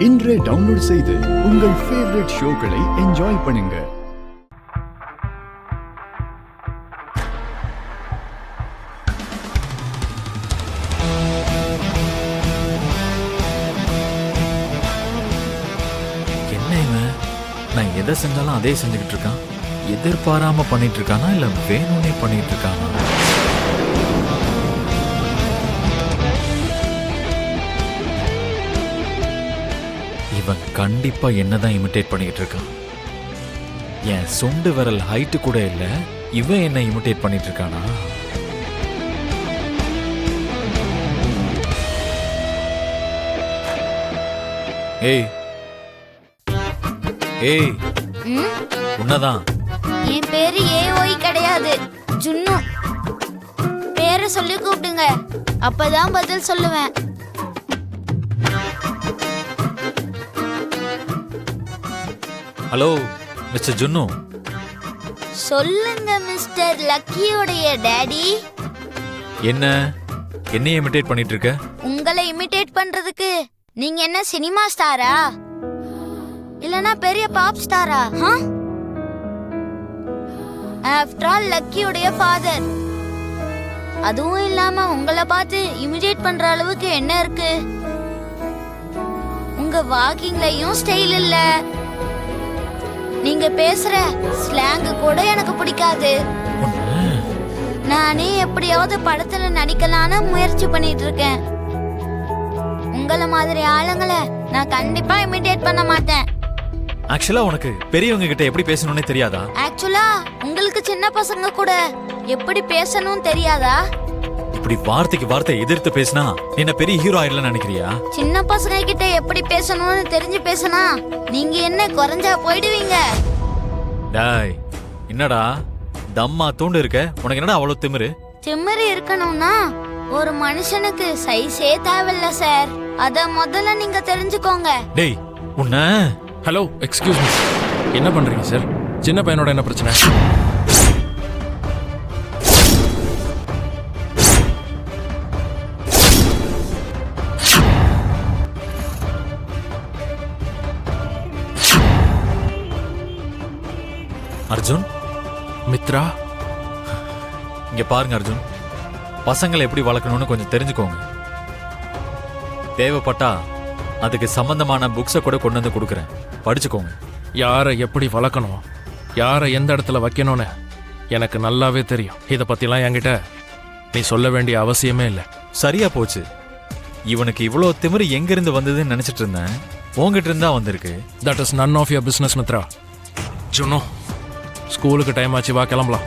இன்றே டவுன்லோட் செய்து உங்கள் ஃபேவரட் ஷோக்களை என்ஜாய் பண்ணுங்க. என்ன இவன், நான் எதை செஞ்சாலும் அதே செஞ்சுக்கிட்டு இருக்கான். எதிர்பாராம பண்ணிட்டு இருக்கானா இல்ல வேணும்னே பண்ணிட்டு இருக்கானா? இவன் கண்டிப்பா என்னதான் இமிட்டேட் பண்ணிட்டு இருக்கான். என் சொண்டு விரல் ஹைட்டு கூட இல்ல, இவன் என்ன இமிட்டேட் பண்ணிட்டு இருக்கானா? ஏய் ஏய், உன்னதான். என் பேரு ஏஓய் கிடையாது, ஜுன்னு. பேரை சொல்லி கூப்பிடுங்க, அப்பதான் பதில் சொல்லுவேன். Hello mister Junnu. சொல்லுங்க மிஸ்டர் லக்கியோடைய டாடி. என்ன இமிட்டேட் பண்ணிட்டு இருக்க? உங்களை இமிட்டேட் பண்றதுக்கு நீங்க என்ன சினிமா ஸ்டாரா இல்லனா பெரிய பாப் ஸ்டாரா? ஆஃப்டர் ஆல் லக்கியோடைய ஃபாதர். அதுவும் இல்லாம உங்களை பார்த்து இமிட்டேட் பண்ற அளவுக்கு என்ன இருக்கு? உங்க வாக்கிங்லயும் ஸ்டைல் இல்ல, நீங்க பேசுற ஸ்லாங் கூட எனக்கு பிடிக்காது. நானே எப்படியாவது படத்துல நடிக்கலான்னு முயற்சி பண்ணிட்டு இருக்கேன். உங்கள மாதிரி ஆளுங்களை நான் கண்டிப்பா இமிட்டேட் பண்ண மாட்டேன். ஆக்சுவலா உனக்கு பெரியவங்க கிட்ட எப்படி பேசணும்னே தெரியாதா? ஆக்சுவலா உங்களுக்கு சின்ன பசங்க கூட எப்படி பேசணும்னு தெரியாதா? இப்படி வார்த்தைக்கு வார்த்தை எதிர்த்து பேசினா என்ன பெரிய ஹீரோ ஆயிடலாம் நினைக்கிறியா? சின்ன பசங்க கிட்ட எப்படி பேசணும்னு தெரிஞ்சு பேசினா நீங்க என்ன குறைஞ்சா போயிடுவீங்க. டாய், என்னடா தம்மா தூண்டு இருக்க? உனக்கு என்னடா அவ்வளவு திமிரு? திமிரு இருக்கணும்னா ஒரு மனுஷனுக்கு சைஸே தேவையில்ல சார், அத முதல்ல நீங்க தெரிஞ்சுக்கோங்க. டேய் உன்ன. ஹலோ, எக்ஸ்கியூஸ் மீ, என்ன பண்றீங்க சார்? சின்ன பையனோட என்ன பிரச்சனை? அர்ஜுன், மித்ரா, இங்க பாருங்க அர்ஜுன், பசங்களை எப்படி வளர்க்கணும்னு கொஞ்சம் தெரிஞ்சுக்கோங்க. தேவைப்பட்டா அதுக்கு சம்பந்தமான புக்ஸை கூட கொண்டு வந்து கொடுக்குறேன், படிச்சுக்கோங்க. யாரை எப்படி வளர்க்கணும், யாரை எந்த இடத்துல வைக்கணும்னு எனக்கு நல்லாவே தெரியும். இதை பத்திலாம் என்கிட்ட நீ சொல்ல வேண்டிய அவசியமே இல்லை. சரியா போச்சு. இவனுக்கு இவ்வளோ திமிரு எங்கிருந்து வந்ததுன்னு நினைச்சிட்டு இருந்தேன், உங்ககிட்ட இருந்தா வந்திருக்கு. That is none of your business Mitra. Juno, ஸ்கூலுக்கு டைம் ஆச்சு, வா கிளம்பலாம்.